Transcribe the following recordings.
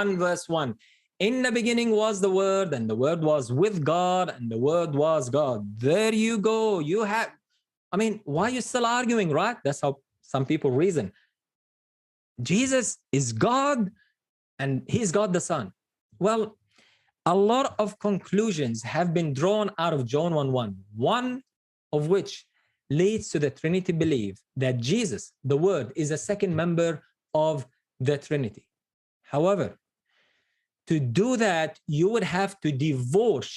1 verse 1. In the beginning was the Word, and the Word was with God, and the Word was God. There you go. You have, I mean, why are you still arguing, right? That's how some people reason. Jesus is God, and he's God the Son. Well, a lot of conclusions have been drawn out of John 1:1, one of which leads to the Trinity belief that Jesus, the Word, is a second member of the Trinity. However, to do that, you would have to divorce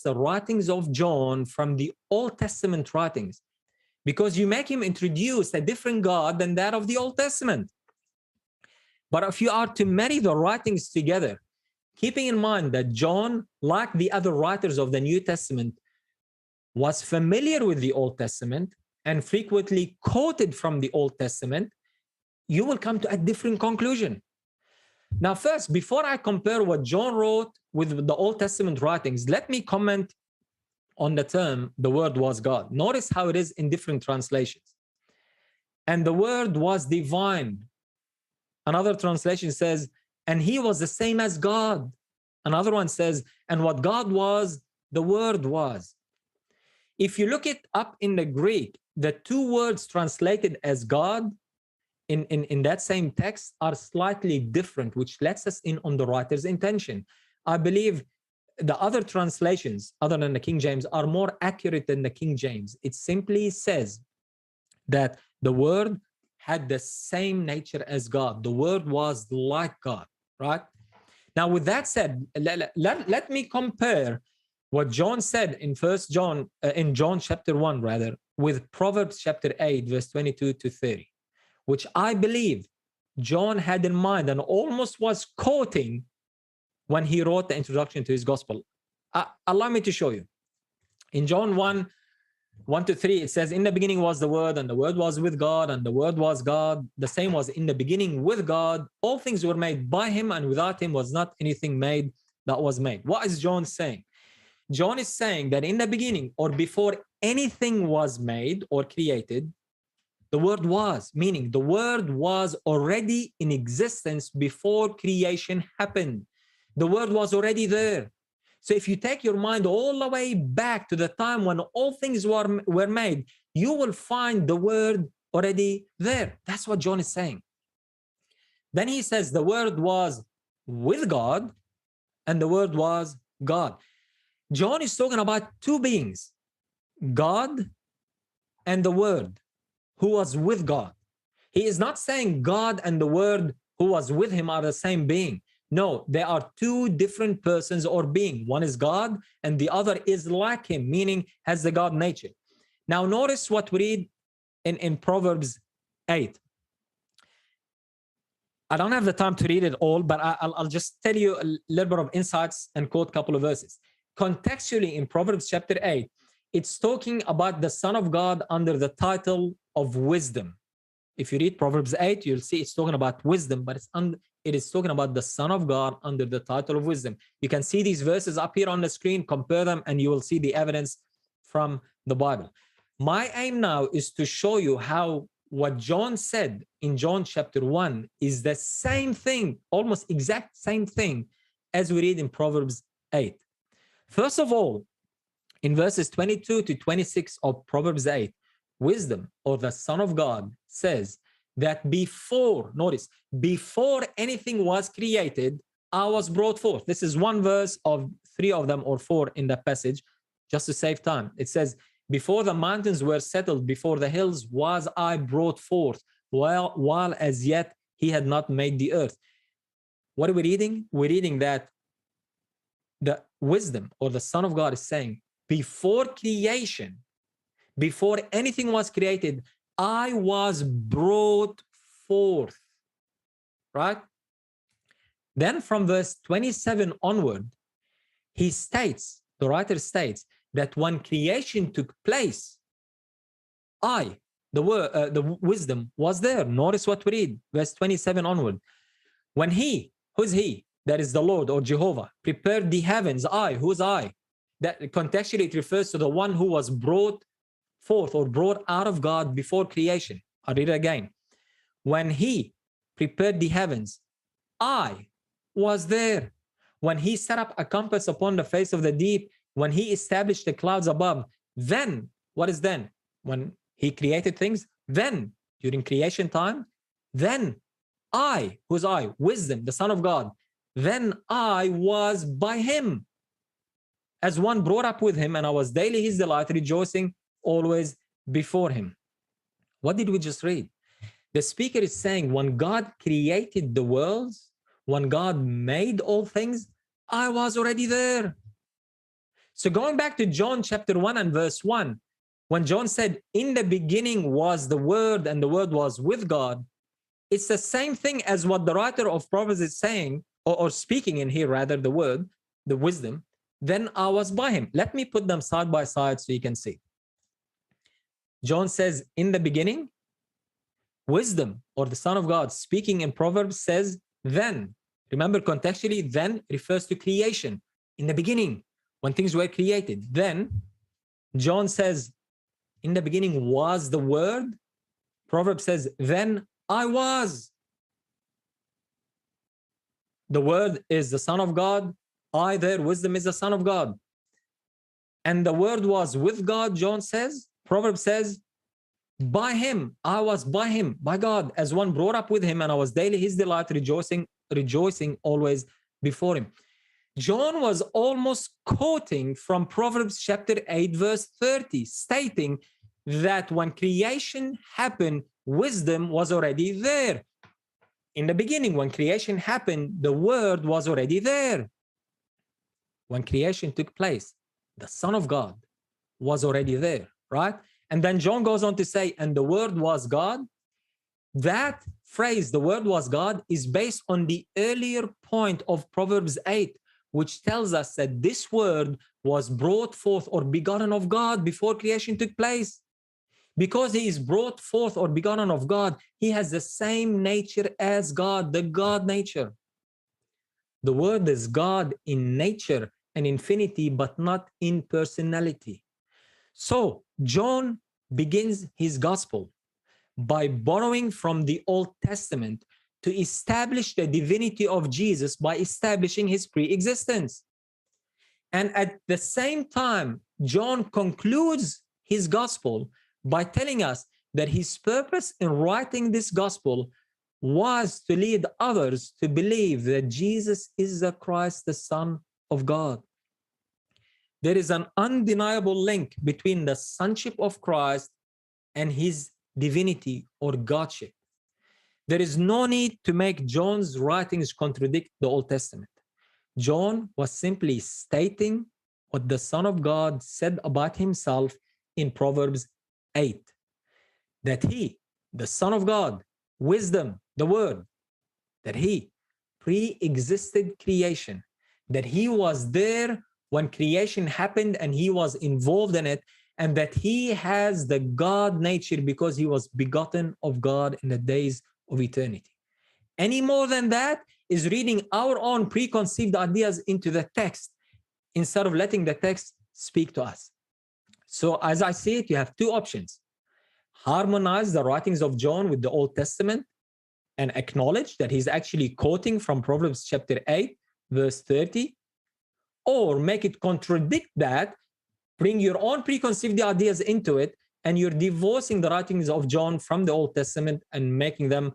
the writings of John from the Old Testament writings, because you make him introduce a different God than that of the Old Testament. But if you are to marry the writings together, keeping in mind that John, like the other writers of the New Testament, was familiar with the Old Testament and frequently quoted from the Old Testament, you will come to a different conclusion. Now, first, before I compare what John wrote with the Old Testament writings, let me comment on the term, the Word was God. Notice how it is in different translations. And the Word was divine. Another translation says, and he was the same as God. Another one says, and what God was, the Word was. If you look it up in the Greek, the two words translated as God in that same text are slightly different, which lets us in on the writer's intention. I believe the other translations, other than the King James, are more accurate than the King James. It simply says that the Word had the same nature as God. The Word was like God, right? Now, with that said, let me compare what John said in John chapter 1, rather, with Proverbs chapter 8, verse 22 to 30, which I believe John had in mind and almost was quoting when he wrote the introduction to his gospel. Allow me to show you. In John 1 to 3, it says, in the beginning was the Word, and the Word was with God, and the Word was God. The same was in the beginning with God. All things were made by him, and without him was not anything made that was made. What is John saying? John is saying that in the beginning, or before anything was made or created, the Word was, meaning the Word was already in existence before creation happened. The Word was already there. So if you take your mind all the way back to the time when all things were made, you will find the Word already there. That's what John is saying. Then he says the Word was with God, and the Word was God. John is talking about two beings, God and the Word, who was with God. He is not saying God and the Word who was with him are the same being. No, they are two different persons or beings. One is God and the other is like him, meaning has the God nature. Now notice what we read in Proverbs 8. I don't have the time to read it all, but I'll just tell you a little bit of insights and quote a couple of verses. Contextually, in Proverbs chapter 8, it's talking about the Son of God under the title of wisdom. If you read Proverbs 8, you'll see it's talking about wisdom, but it is talking about the Son of God under the title of wisdom. You can see these verses up here on the screen, compare them, and you will see the evidence from the Bible. My aim now is to show you how what John said in John chapter 1 is the same thing, almost exact same thing as we read in Proverbs 8. First of all, in verses 22 to 26 of Proverbs 8, wisdom, or the Son of God, says that before anything was created, I was brought forth. This is one verse of 3 of them or 4 in the passage, just to save time. It says, before the mountains were settled, before the hills was I brought forth, while as yet he had not made the earth. What are we reading? We're reading that the wisdom, or the Son of God, is saying, before creation, before anything was created, I was brought forth, right? Then from verse 27 onward, he states, the writer states, that when creation took place, the wisdom was there. Notice what we read, verse 27 onward. When he, who's he? That is the Lord or Jehovah, prepared the heavens, who's I? That contextually it refers to the one who was brought forth or brought out of God before creation. I'll read it again. When he prepared the heavens, I was there. When he set up a compass upon the face of the deep, when he established the clouds above, then, what is then? When he created things, then, during creation time, then I, who's I? Wisdom, the Son of God, then I was by him, as one brought up with him, and I was daily his delight, rejoicing always before him. What did we just read? The speaker is saying, when God created the worlds, when God made all things, I was already there. So going back to John chapter 1 and verse 1, when John said, in the beginning was the Word, and the Word was with God, it's the same thing as what the writer of Proverbs is saying, or speaking in here, rather, the word, the wisdom, then I was by him. Let me put them side by side so you can see. John says, in the beginning, wisdom, or the Son of God, speaking in Proverbs, says, then. Remember, contextually, then refers to creation. In the beginning, when things were created. Then, John says, in the beginning was the Word. Proverbs says, then I was. The Word is the Son of God. I, there, wisdom is the Son of God. And the Word was with God, John says. Proverbs says, by him, I was by him, by God, as one brought up with him, and I was daily his delight, rejoicing always before him. John was almost quoting from Proverbs chapter 8, verse 30, stating that when creation happened, wisdom was already there. In the beginning, when creation happened, the Word was already there. When creation took place, the Son of God was already there, right? And then John goes on to say, and the Word was God. That phrase, the Word was God, is based on the earlier point of Proverbs 8, which tells us that this Word was brought forth or begotten of God before creation took place. Because he is brought forth or begotten of God, he has the same nature as God, the God nature. The Word is God in nature and infinity, but not in personality. So John begins his gospel by borrowing from the Old Testament to establish the divinity of Jesus by establishing his pre-existence. And at the same time, John concludes his gospel by telling us that his purpose in writing this gospel was to lead others to believe that Jesus is the Christ, the Son of God. There is an undeniable link between the sonship of Christ and his divinity or Godship. There is no need to make John's writings contradict the Old Testament. John was simply stating what the Son of God said about himself in Proverbs 8, that he, the Son of God, wisdom, the Word, that he pre-existed creation, that he was there when creation happened and he was involved in it, and that he has the God nature because he was begotten of God in the days of eternity. Any more than that is reading our own preconceived ideas into the text instead of letting the text speak to us. So as I see it, you have two options. Harmonize the writings of John with the Old Testament and acknowledge that he's actually quoting from Proverbs chapter 8, verse 30, or make it contradict that, bring your own preconceived ideas into it, and you're divorcing the writings of John from the Old Testament and making them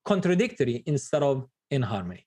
contradictory instead of in harmony.